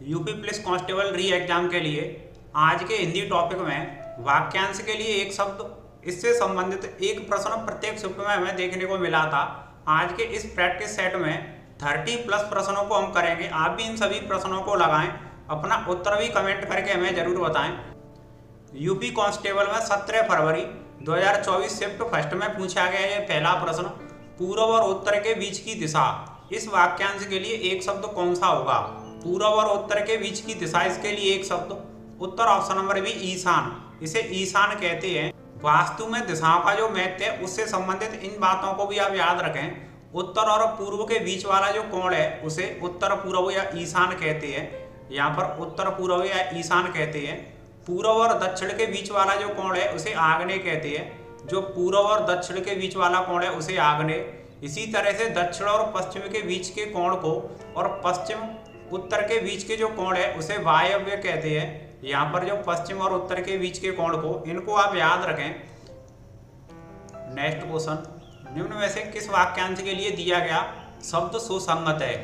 UP police constable री exam के लिए आज के हिंदी टॉपिक में वाक्यांश के लिए एक शब्द इससे संबंधित एक प्रश्न प्रत्येक शिफ्ट में हमें देखने को मिला था। आज के इस प्रैक्टिस सेट में 30+ प्रश्नों को हम करेंगे। आप भी इन सभी प्रश्नों को लगाएं, अपना उत्तर भी कमेंट करके हमें जरूर बताएं। यूपी कांस्टेबल में 17 फरवरी 2024 शिफ्ट फर्स्ट में पूछा गया ये पहला प्रश्न, पूर्व और उत्तर के बीच की दिशा। इस वाक्यांश के लिए एक शब्द कौन सा होगा? पूर्व और उत्तर के बीच की दिशा, इसके लिए एक शब्द उत्तर ऑप्शन नंबर बी ईशान। इसे ईशान कहते हैं। वास्तु में दिशाओं का जो महत्व है उससे संबंधित इन बातों को भी आप याद रखें। उत्तर और पूर्व के बीच वाला जो कोण है उसे उत्तर पूर्व या ईशान कहते हैं। यहाँ पर उत्तर पूर्व या ईशान कहते हैं। पूर्व और दक्षिण के बीच वाला जो कोण है उसे आग्नेय कहते हैं। जो पूर्व और दक्षिण के बीच वाला कोण है उसे आग्नेय। इसी तरह से दक्षिण और पश्चिम के बीच के कोण को और पश्चिम उत्तर के बीच के जो कोण है उसे वायव्य कहते हैं। यहाँ पर जो पश्चिम और उत्तर के बीच के कोण को, इनको आप याद रखें। नेक्स्ट क्वेश्चन, निम्न में से किस वाक्यांश के लिए दिया गया शब्द सुसंगत है?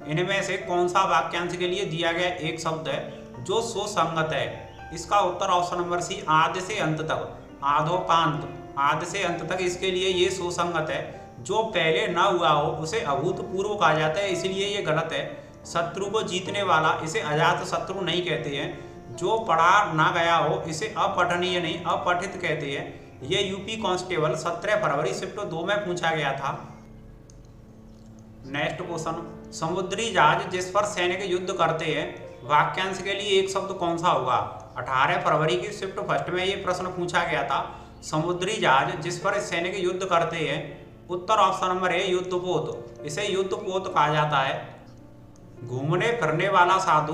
इनमें से कौन सा वाक्यांश के लिए दिया गया एक शब्द है जो सुसंगत है? इसका उत्तर ऑप्शन नंबर सी आदि से अंत तक, आधोपांत, आदि से अंत तक, इसके लिए ये सुसंगत है। जो पहले न हुआ हो उसे अभूतपूर्व कहा जाता है, इसलिए ये गलत है। शत्रु को जीतने वाला, इसे अजात शत्रु नहीं कहते हैं। जो पढ़ा ना गया हो इसे अपठनीय नहीं अपठित कहते हैं। ये यूपी कांस्टेबल 17 फरवरी शिफ्ट 2 में पूछा गया था। नेक्स्ट क्वेश्चन, समुद्री जहाज जिस पर सैनिक युद्ध करते हैं, वाक्यांश के लिए एक शब्द कौन सा होगा? 18 फरवरी की शिफ्ट फर्स्ट में ये प्रश्न पूछा गया था। समुद्री जहाज जिस पर सैनिक युद्ध करते हैं, उत्तर ऑप्शन नंबर है युद्धपोत। इसे युद्धपोत कहा जाता है। घूमने फिरने वाला साधु,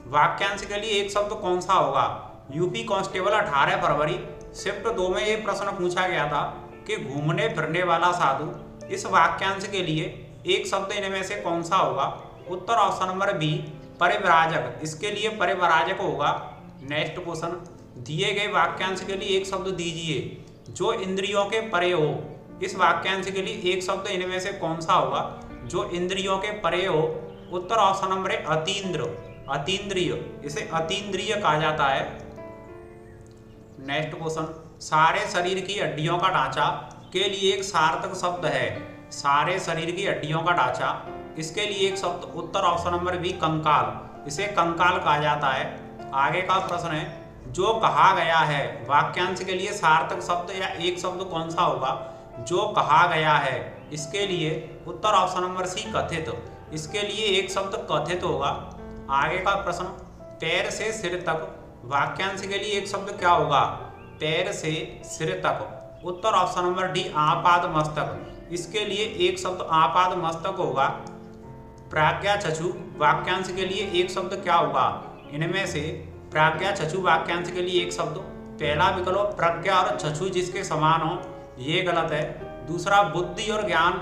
वाक्यांश के लिए एक शब्द कौन सा होगा? यूपी कांस्टेबल 18 फरवरी शिफ्ट 2 में ये प्रश्न पूछा गया था कि घूमने फिरने वाला साधु, इस वाक्यांश के लिए एक शब्द इनमें से कौन सा होगा? उत्तर ऑप्शन नंबर बी परिव्राजक। इसके लिए परिव्राजक होगा। नेक्स्ट क्वेश्चन, दिए गए वाक्यांश के लिए एक शब्द दीजिए जो इंद्रियों के परे हो। इस वाक्यांश के लिए एक शब्द इनमें से कौन सा होगा जो इंद्रियों के परे हो? उत्तर ऑप्शन नंबर है अतीन्द्र, अतीन्द्रिय। इसे अतीन्द्रिय कहा जाता है। नेक्स्ट क्वेश्चन, सारे शरीर की हड्डियों का ढांचा के लिए एक सार्थक शब्द है। सारे शरीर की हड्डियों का ढांचा, इसके लिए एक शब्द उत्तर ऑप्शन नंबर बी कंकाल। इसे कंकाल कहा जाता है। आगे का प्रश्न है, जो कहा गया है, वाक्यांश के लिए सार्थक शब्द या एक शब्द कौन सा होगा? जो कहा गया है, इसके लिए उत्तर ऑप्शन नंबर सी कथित। इसके लिए एक शब्द कथित होगा। आगे का प्रश्न, पैर से सिर तक, वाक्यांश के लिए एक शब्द क्या होगा? पैर से सिर तक, उत्तर ऑप्शन नंबर डी आपाद मस्तक। इसके लिए एक शब्द आपाद मस्तक होगा। प्राज्ञा चक्षु, वाक्यांश के लिए एक शब्द क्या होगा? इनमें से प्राज्ञा चक्षु वाक्यांश के लिए एक शब्द, पहला विकल्प प्रज्ञा और चक्षु जिसके समान हो, ये गलत है। दूसरा बुद्धि और ज्ञान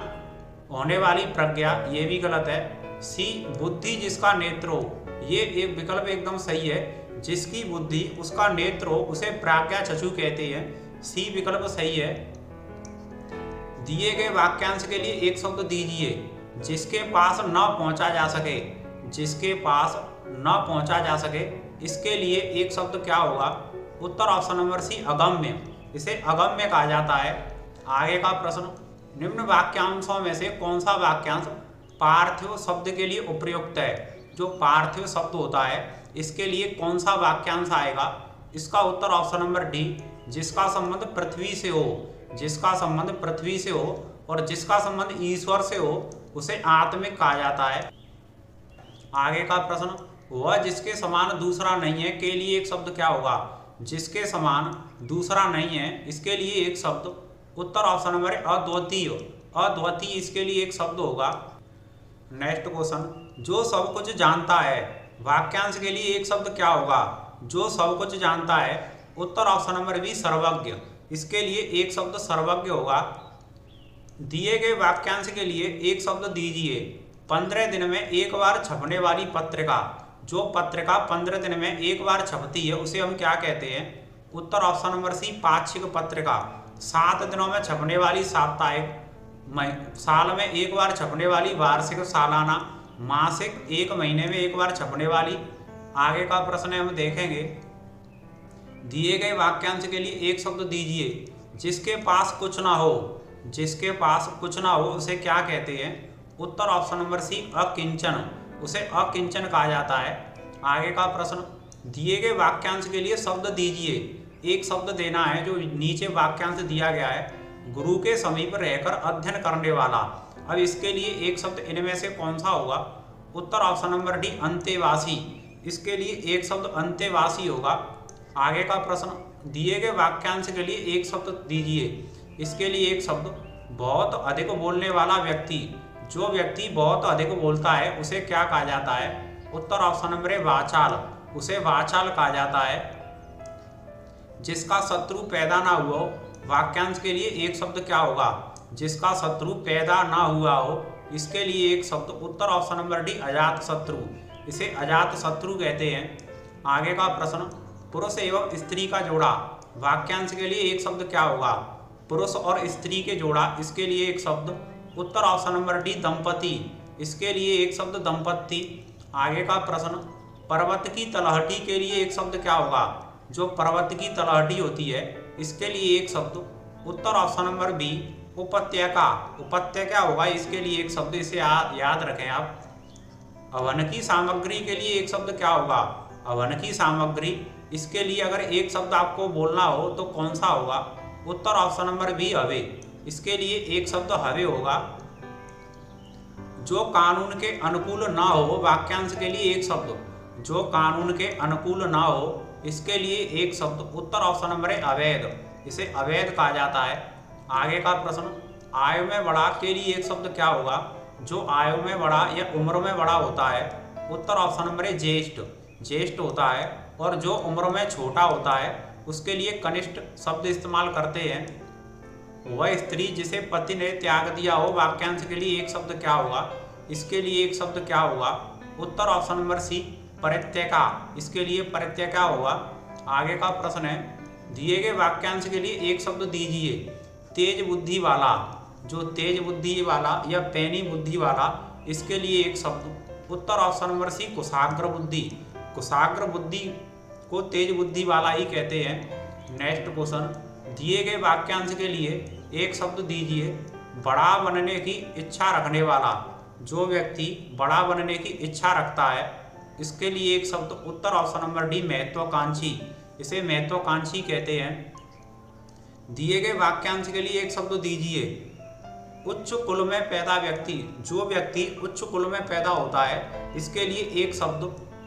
होने वाली प्रज्ञा, ये भी गलत है। सी बुद्धि जिसका नेत्र हो, ये एक विकल्प एकदम सही है। जिसकी बुद्धि उसका नेत्र हो उसे प्राज्ञा चक्षु कहते हैं। सी विकल्प सही है। दिए गए वाक्यांश के लिए एक शब्द दीजिए जिसके पास न पहुंचा जा सके। जिसके पास न पहुंचा जा सके, इसके लिए एक शब्द क्या होगा? उत्तर ऑप्शन नंबर सी अगम्य। इसे अगम्य कहा जाता है। आगे का प्रश्न, निम्न वाक्यांशों में से कौन सा वाक्यांश पार्थिव शब्द के लिए उपयुक्त है? जो पार्थिव शब्द होता है इसके लिए कौन सा वाक्यांश आएगा? इसका उत्तर ऑप्शन नंबर डी जिसका संबंध पृथ्वी से हो। जिसका संबंध पृथ्वी से हो और जिसका संबंध ईश्वर से हो उसे आत्मिक कहा जाता है। आगे का प्रश्न, वह जिसके समान दूसरा नहीं है के लिए एक शब्द क्या होगा? जिसके समान दूसरा नहीं है, इसके लिए एक शब्द, उत्तर ऑप्शन नंबर है अद्वितीय। अद्वितीय इसके लिए एक शब्द होगा। नेक्स्ट क्वेश्चन, जो सब कुछ जानता है, वाक्यांश के लिए एक शब्द क्या होगा? जो सब कुछ जानता है, उत्तर ऑप्शन नंबर बी सर्वज्ञ। इसके लिए एक शब्द सर्वज्ञ होगा। दिए गए वाक्यांश के लिए एक शब्द दीजिए 15 दिन में एक बार छपने वाली पत्रिका। जो पत्रिका 15 दिन में एक बार छपती है उसे हम क्या कहते हैं? उत्तर ऑप्शन नंबर सी पाक्षिक पत्रिका। 7 दिनों में छपने वाली साप्ताहिक, साल में एक बार छपने वाली वार्षिक, सालाना, मासिक, एक महीने में एक बार छपने वाली आगे का प्रश्न हम देखेंगे, दिए गए वाक्यांश के लिए एक शब्द दीजिए जिसके पास कुछ ना हो। जिसके पास कुछ ना हो उसे क्या कहते हैं? उत्तर ऑप्शन नंबर सी, अकिंचन। उसे अकिंचन कहा जाता है। आगे का प्रश्न, दिए गए वाक्यांश के लिए शब्द दीजिए। एक शब्द देना है जो नीचे वाक्यांश दिया गया है, गुरु के समीप रहकर अध्ययन करने वाला। अब इसके लिए एक शब्द इनमें से कौन सा होगा? उत्तर ऑप्शन नंबर डी, अंतेवासी। इसके लिए एक शब्द अंतेवासी होगा। आगे का प्रश्न, दिए गए वाक्यांश के लिए एक शब्द दीजिए। इसके लिए एक शब्द, बहुत अधिक बोलने वाला व्यक्ति। जो व्यक्ति बहुत अधिक बोलता है उसे क्या कहा जाता है? उत्तर ऑप्शन नंबर ए, वाचाल। उसे वाचाल कहा जाता है। जिसका शत्रु पैदा ना हुआ हो, वाक्यांश के लिए एक शब्द क्या होगा? जिसका शत्रु पैदा ना हुआ हो, इसके लिए एक शब्द, उत्तर ऑप्शन नंबर डी, अजात शत्रु। इसे अजात शत्रु कहते हैं। आगे का प्रश्न, पुरुष एवं स्त्री का जोड़ा। वाक्यांश के लिए एक शब्द क्या होगा? पुरुष और स्त्री के जोड़ा। इसके लिए एक शब्द, उत्तर ऑप्शन नंबर डी, दंपति। इसके लिए एक शब्द, दंपति। आगे का प्रश्न, पर्वत की तलहटी के लिए एक शब्द क्या होगा? जो पर्वत की तलहटी होती है, इसके लिए एक शब्द, उत्तर ऑप्शन नंबर बी, उपत्यका। उपत्यका होगा इसके लिए एक शब्द। इसे याद रखें आप। अवन की सामग्री के लिए एक शब्द क्या होगा? अवन की सामग्री। इसके लिए अगर एक शब्द आपको बोलना हो तो कौन सा होगा? उत्तर ऑप्शन नंबर बी, हवे। इसके लिए एक शब्द हवे होगा। जो कानून के अनुकूल ना हो, वाक्यांश के लिए एक शब्द, जो कानून के अनुकूल ना हो, इसके लिए एक शब्द, उत्तर ऑप्शन नंबर है, अवैध। इसे अवैध कहा जाता है। आगे का प्रश्न, आयु में बड़ा के लिए एक शब्द क्या होगा? जो आयु में बड़ा या उम्र में बड़ा होता है, उत्तर ऑप्शन नंबर है, ज्येष्ठ। ज्येष्ठ होता है। और जो उम्र में छोटा होता है उसके लिए कनिष्ठ शब्द इस्तेमाल करते हैं। वह स्त्री जिसे पति ने त्याग दिया हो, वाक्यांश के लिए एक शब्द क्या होगा? इसके लिए एक शब्द क्या होगा? उत्तर ऑप्शन नंबर सी, परित्यका। इसके लिए परित्यका होगा। आगे का प्रश्न है, दिए गए वाक्यांश के लिए एक शब्द दीजिए। तेज बुद्धि वाला। जो तेज बुद्धि वाला या पैनी बुद्धि वाला, इसके लिए एक शब्द, उत्तर ऑप्शन नंबर सी, कुशाग्र बुद्धि। कुशाग्र बुद्धि को तेज बुद्धि वाला ही कहते हैं। नेक्स्ट क्वेश्चन, दिए गए वाक्यांश के लिए एक शब्द दीजिए। बड़ा बनने की इच्छा रखने वाला। जो व्यक्ति बड़ा बनने की इच्छा रखता है, इसके लिए एक शब्द, उत्तर ऑप्शन नंबर डी, महत्वाकांक्षी। इसे महत्वाकांक्षी कहते हैं। दिए गए वाक्यांश के लिए एक शब्द दीजिए। उच्च कुल में पैदा व्यक्ति। जो व्यक्ति उच्च कुल में पैदा होता है, इसके लिए एक शब्द,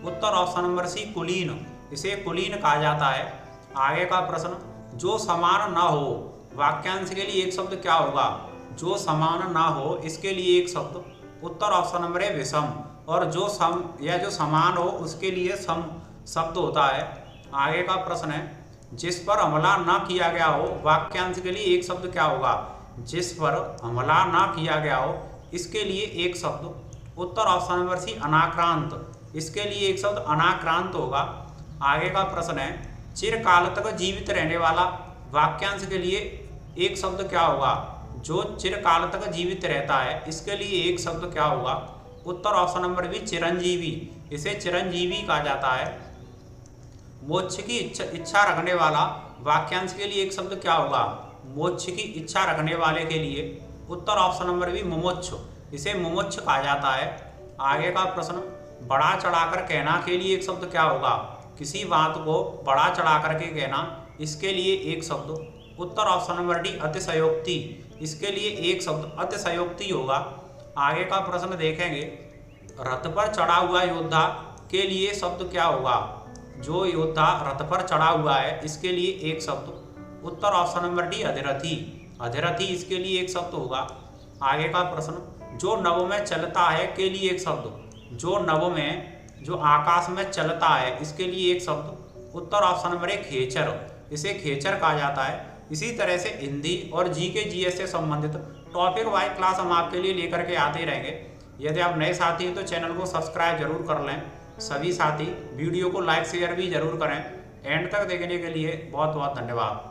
उत्तर ऑप्शन नंबर सी, कुलीन। इसे कुलीन कहा जाता है। आगे का प्रश्न, जो समान ना हो, वाक्यांश के लिए एक शब्द क्या होगा? जो समान ना हो, इसके लिए एक शब्द, उत्तर ऑप्शन नंबर है, विषम। और जो सम या जो समान हो उसके लिए सम शब्द होता है। आगे का प्रश्न है, जिस पर हमला ना किया गया हो, वाक्यांश के लिए एक शब्द क्या होगा? जिस पर हमला ना किया गया हो, इसके लिए एक शब्द, उत्तर ऑप्शन नंबर सी, अनाक्रांत। इसके लिए एक शब्द अनाक्रांत होगा। आगे का प्रश्न है, चिरकाल तक जीवित रहने वाला। वाक्यांश के लिए एक शब्द क्या होगा? जो चिरकाल तक जीवित रहता है, इसके लिए एक शब्द क्या होगा? उत्तर ऑप्शन नंबर बी, चिरंजीवी। इसे चिरंजीवी कहा जाता है। मोक्ष की इच्छा रखने वाला। वाक्यांश के लिए एक शब्द क्या होगा? मोक्ष की इच्छा रखने वाले के लिए, उत्तर ऑप्शन नंबर बी, मुमुक्ष। इसे मुमुक्ष कहा जाता है। आगे का प्रश्न, बढ़ा चढ़ाकर कहना के लिए एक शब्द क्या होगा? किसी बात को बढ़ा चढ़ा करके कहना, इसके लिए एक शब्द, उत्तर ऑप्शन नंबर डी, अतिशयोक्ति। इसके लिए एक शब्द, अतिशयोक्ति होगा। आगे का प्रश्न देखेंगे, रथ पर चढ़ा हुआ योद्धा के लिए शब्द क्या होगा? जो योद्धा रथ पर चढ़ा हुआ है, इसके लिए एक शब्द, उत्तर ऑप्शन नंबर डी, अधिरथी। अधिरथी इसके लिए एक शब्द होगा। आगे का प्रश्न, जो नभ में चलता है के लिए एक शब्द। जो नभ में, जो आकाश में चलता है, इसके लिए एक शब्द, उत्तर ऑप्शन नंबर एक, खेचर। इसे खेचर कहा जाता है। इसी तरह से हिंदी और जीके जीएस से संबंधित टॉपिक वाइज क्लास हम आपके लिए लेकर के आते रहेंगे। यदि आप नए साथी हैं तो चैनल को सब्सक्राइब जरूर कर लें। सभी साथी वीडियो को लाइक शेयर भी जरूर करें। एंड तक देखने के लिए बहुत बहुत धन्यवाद।